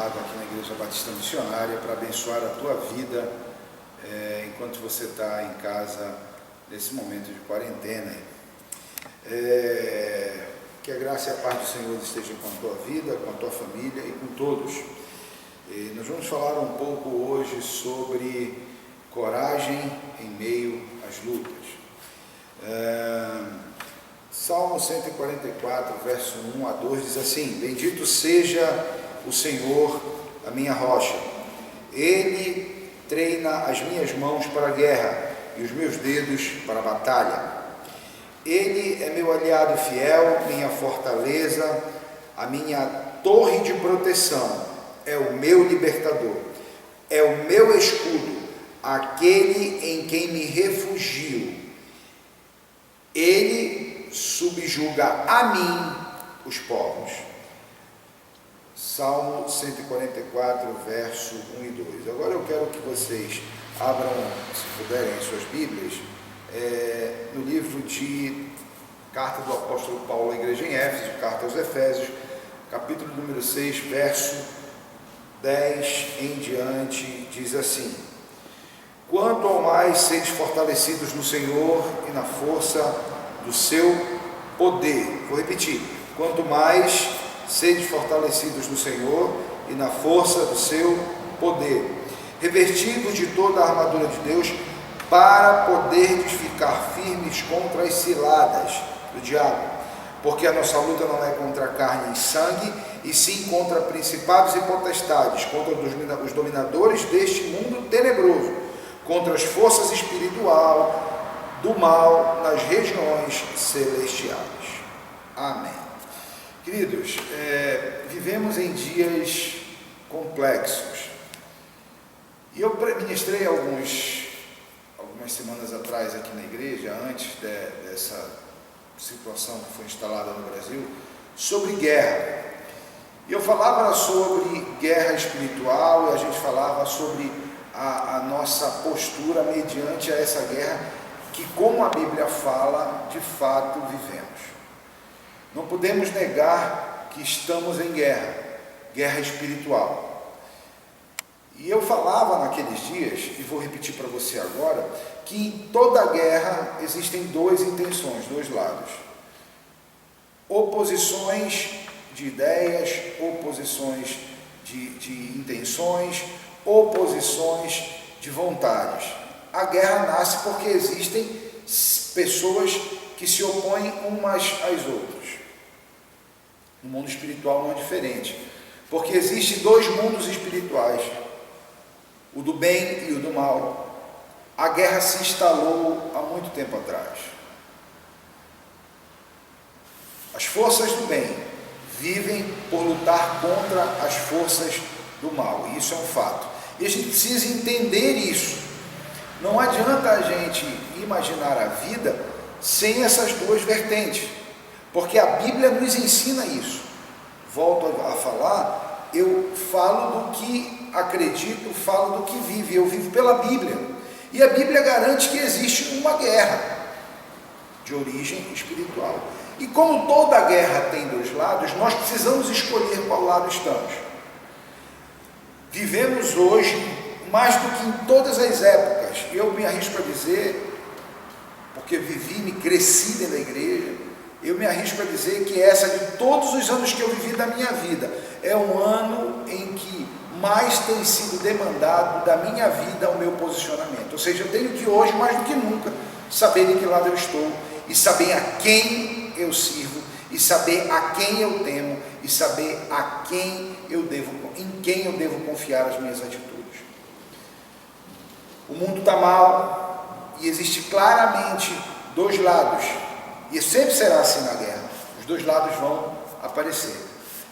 chamado aqui na Igreja Batista Missionária para abençoar a tua vida enquanto você está em casa nesse momento de quarentena. Que a graça e a paz do Senhor estejam com a tua vida, com a tua família e com todos. Nós vamos falar um pouco hoje sobre coragem em meio às lutas. Salmo 144, verso 1 a 2 diz assim: Bendito seja o Senhor, a minha rocha. Ele treina as minhas mãos para a guerra e os meus dedos para a batalha. Ele é meu aliado fiel, minha fortaleza, a minha torre de proteção, é o meu libertador, é o meu escudo, aquele em quem me refugio. Ele subjuga a mim os povos. Salmo 144, verso 1 e 2. Agora eu quero que vocês abram, se puderem, suas Bíblias, no livro de Carta do Apóstolo Paulo à Igreja em Éfeso, Carta aos Efésios, capítulo número 6, verso 10 em diante, diz assim: Quanto ao mais sedes fortalecidos no Senhor e na força do seu poder. Vou repetir: quanto mais sedes fortalecidos no Senhor e na força do seu poder, revestidos de toda a armadura de Deus, para poderdes ficar firmes contra as ciladas do diabo, porque a nossa luta não é contra carne e sangue, e sim contra principados e potestades, contra os dominadores deste mundo tenebroso, contra as forças espirituais do mal nas regiões celestiais. Amém. Queridos, vivemos em dias complexos, e eu ministrei algumas semanas atrás aqui na igreja, antes dessa situação que foi instalada no Brasil, sobre guerra. E eu falava sobre guerra espiritual, e a gente falava sobre a nossa postura mediante a essa guerra, que, como a Bíblia fala, de fato vivemos. Não podemos negar que estamos em guerra espiritual. E eu falava naqueles dias, e vou repetir para você agora, que em toda guerra existem duas intenções, dois lados. Oposições de ideias, oposições de intenções, oposições de vontades. A guerra nasce porque existem pessoas que se opõem umas às outras. No mundo espiritual não é diferente, porque existem dois mundos espirituais, o do bem e o do mal. A guerra se instalou há muito tempo atrás. As forças do bem vivem por lutar contra as forças do mal, e isso é um fato. E a gente precisa entender isso. Não adianta a gente imaginar a vida sem essas duas vertentes, porque a Bíblia nos ensina isso. Volto a falar, eu falo do que acredito, falo do que vivo, eu vivo pela Bíblia, e a Bíblia garante que existe uma guerra de origem espiritual, e como toda guerra tem dois lados, nós precisamos escolher qual lado estamos. Vivemos hoje, mais do que em todas as épocas, eu me arrisco a dizer, porque vivi, me cresci dentro da igreja, eu me arrisco a dizer que essa, de todos os anos que eu vivi da minha vida, é um ano em que mais tem sido demandado da minha vida o meu posicionamento. Ou seja, eu tenho que hoje, mais do que nunca, saber de que lado eu estou, e saber a quem eu sirvo, e saber a quem eu temo, e saber em quem eu devo confiar as minhas atitudes. O mundo está mal, e existe claramente dois lados, e sempre será assim na guerra. Os dois lados vão aparecer: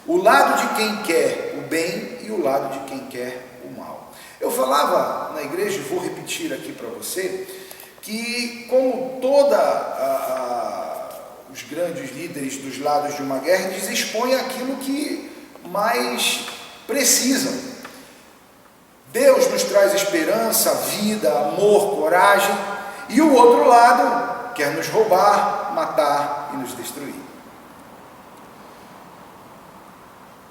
o lado de quem quer o bem e o lado de quem quer o mal. Eu falava na igreja, e vou repetir aqui para você, que como os grandes líderes dos lados de uma guerra, eles expõem aquilo que mais precisam. Deus nos traz esperança, vida, amor, coragem, e o outro lado quer nos roubar, matar e nos destruir.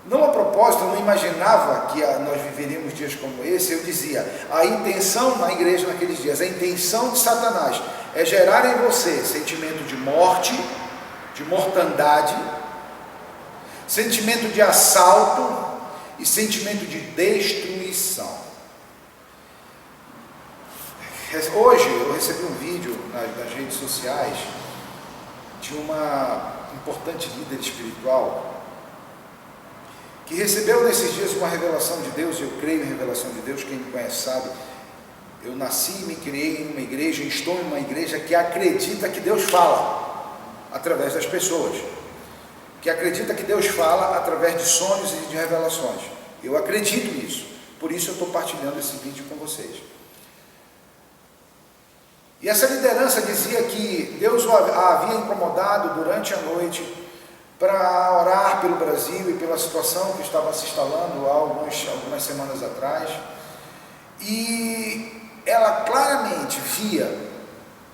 Não a propósito, eu não imaginava que nós viveríamos dias como esse. Eu dizia, a intenção na igreja naqueles dias, a intenção de Satanás é gerar em você sentimento de morte, de mortandade, sentimento de assalto e sentimento de destruição. Hoje eu recebi um vídeo nas redes sociais de uma importante líder espiritual que recebeu nesses dias uma revelação de Deus. Eu creio em revelação de Deus, quem me conhece sabe. Eu nasci e me criei em uma igreja, estou em uma igreja que acredita que Deus fala através das pessoas, que acredita que Deus fala através de sonhos e de revelações. Eu acredito nisso, por isso eu estou partilhando esse vídeo com vocês. E essa liderança dizia que Deus a havia incomodado durante a noite para orar pelo Brasil e pela situação que estava se instalando há algumas semanas atrás. E ela claramente via,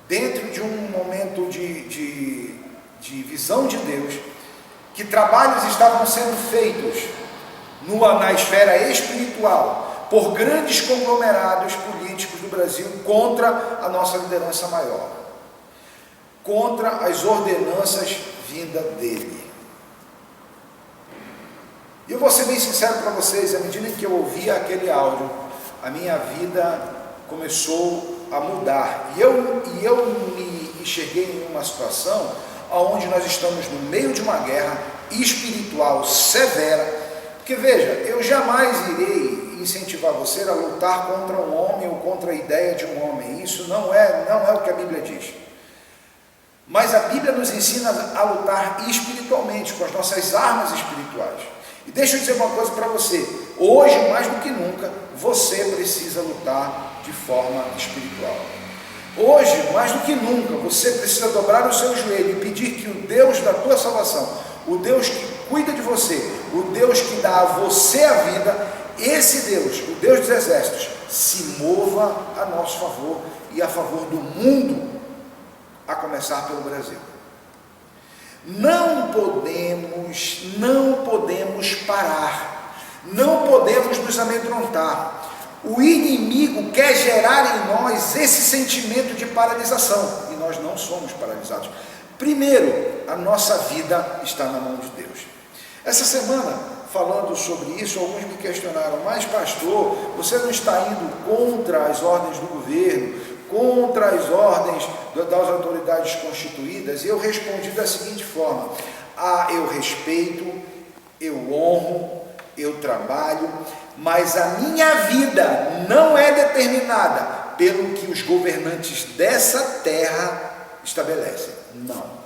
dentro de um momento de visão de Deus, que trabalhos estavam sendo feitos na esfera espiritual por grandes conglomerados políticos do Brasil contra a nossa liderança maior, contra as ordenanças vindas dele. E eu vou ser bem sincero para vocês, à medida em que eu ouvia aquele áudio, a minha vida começou a mudar, e eu me enxerguei em uma situação onde nós estamos no meio de uma guerra espiritual severa. Porque veja, eu jamais irei incentivar você a lutar contra um homem ou contra a ideia de um homem. Isso não é o que a Bíblia diz. Mas a Bíblia nos ensina a lutar espiritualmente, com as nossas armas espirituais. E deixa eu dizer uma coisa para você, hoje mais do que nunca, você precisa lutar de forma espiritual. Hoje, mais do que nunca, você precisa dobrar o seu joelho e pedir que o Deus da tua salvação, o Deus que cuida de você, o Deus que dá a você a vida, esse Deus, o Deus dos exércitos, se mova a nosso favor e a favor do mundo, a começar pelo Brasil. Não podemos parar, não podemos nos amedrontar. O inimigo quer gerar em nós esse sentimento de paralisação, e nós não somos paralisados. Primeiro, a nossa vida está na mão de Deus. Essa semana, falando sobre isso, alguns me questionaram, mas pastor, você não está indo contra as ordens do governo, contra as ordens das autoridades constituídas? E eu respondi da seguinte forma: eu respeito, eu honro, eu trabalho, mas a minha vida não é determinada pelo que os governantes dessa terra estabelecem. Não.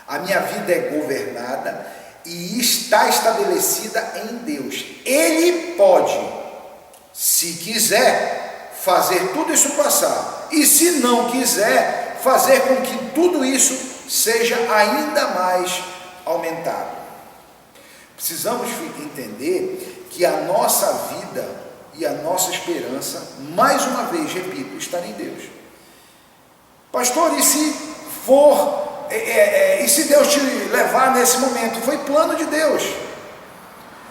A minha vida é governada e está estabelecida em Deus. Ele pode, se quiser, fazer tudo isso passar, e se não quiser, fazer com que tudo isso seja ainda mais aumentado. Precisamos entender que a nossa vida e a nossa esperança, mais uma vez, repito, está em Deus. Pastor, e se se Deus te levar nesse momento? Foi plano de Deus.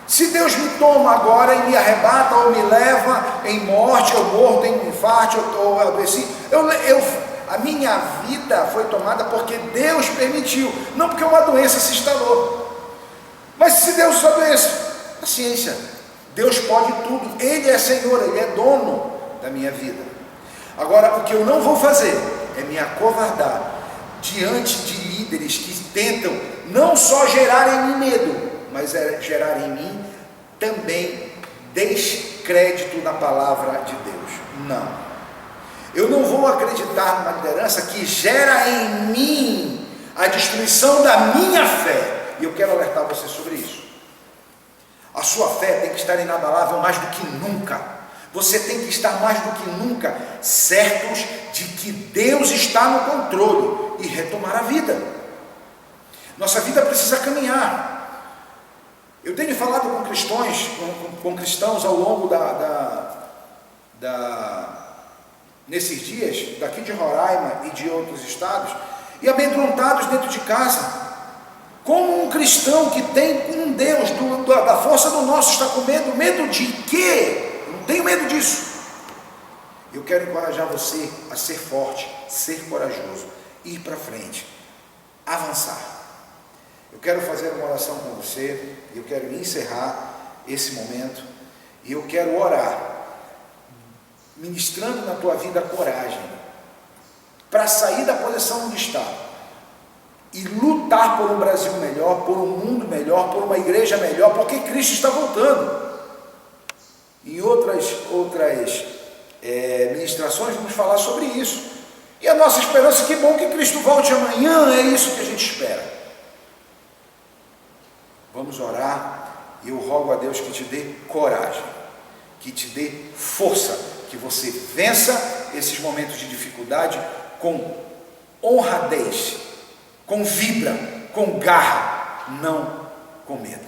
Se Deus me toma agora e me arrebata ou me leva em morte, eu morro, tenho um infarto, ou eu adoeci, a minha vida foi tomada porque Deus permitiu, não porque uma doença se instalou. Mas se Deus só adoece, paciência, Deus pode tudo, Ele é Senhor, Ele é dono da minha vida. Agora, o que eu não vou fazer é me acovardar diante de líderes que tentam não só gerar em mim medo, mas gerar em mim também descrédito na palavra de Deus. Não. Eu não vou acreditar numa liderança que gera em mim a destruição da minha fé. E eu quero alertar você sobre isso. A sua fé tem que estar inabalável mais do que nunca. Você tem que estar mais do que nunca certos de que Deus está no controle e retomar a vida. Nossa vida precisa caminhar. Eu tenho falado com cristãos ao longo nesses dias, daqui de Roraima e de outros estados, e amedrontados dentro de casa. Como um cristão que tem um Deus, da força do nosso, está com medo? Medo de quê? Eu não tenho medo disso. Eu quero encorajar você a ser forte, ser corajoso, ir para frente, avançar. Eu quero fazer uma oração com você, eu quero encerrar esse momento, e eu quero orar, ministrando na tua vida coragem, para sair da posição onde está, e lutar por um Brasil melhor, por um mundo melhor, por uma igreja melhor, porque Cristo está voltando. Em outras ministrações vamos falar sobre isso. E a nossa esperança, que bom que Cristo volte amanhã, é isso que a gente espera. Vamos orar, e eu rogo a Deus que te dê coragem, que te dê força, que você vença esses momentos de dificuldade com honradez, com vibra, com garra, não com medo.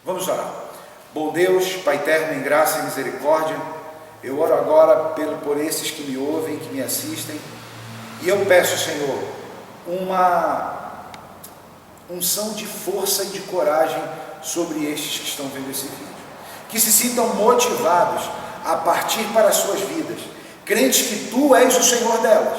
Vamos orar. Bom Deus, Pai eterno, em graça e misericórdia, eu oro agora por esses que me ouvem, que me assistem, e eu peço, Senhor, uma unção de força e de coragem sobre estes que estão vendo esse vídeo, que se sintam motivados a partir para as suas vidas, crentes que Tu és o Senhor delas,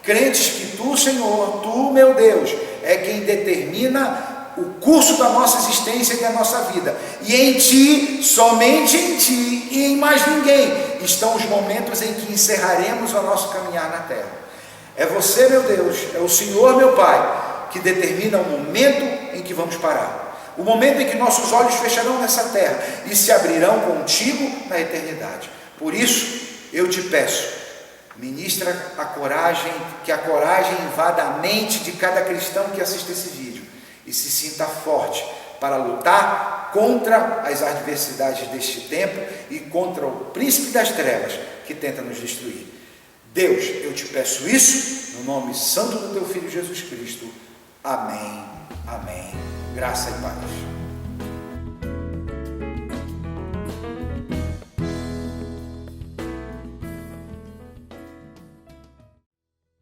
crentes que Tu, Senhor, Tu, meu Deus, é quem determina o curso da nossa existência e da nossa vida, e em Ti, somente em Ti e em mais ninguém, estão os momentos em que encerraremos o nosso caminhar na terra. É Você, meu Deus, é o Senhor, meu Pai, que determina o momento em que vamos parar, o momento em que nossos olhos fecharão nessa terra e se abrirão contigo na eternidade. Por isso, eu te peço, ministra a coragem, que a coragem invada a mente de cada cristão que assiste esse vídeo e se sinta forte para lutar contra as adversidades deste tempo e contra o príncipe das trevas que tenta nos destruir. Deus, eu te peço isso no nome santo do Teu Filho Jesus Cristo. Amém, amém. Graça e paz.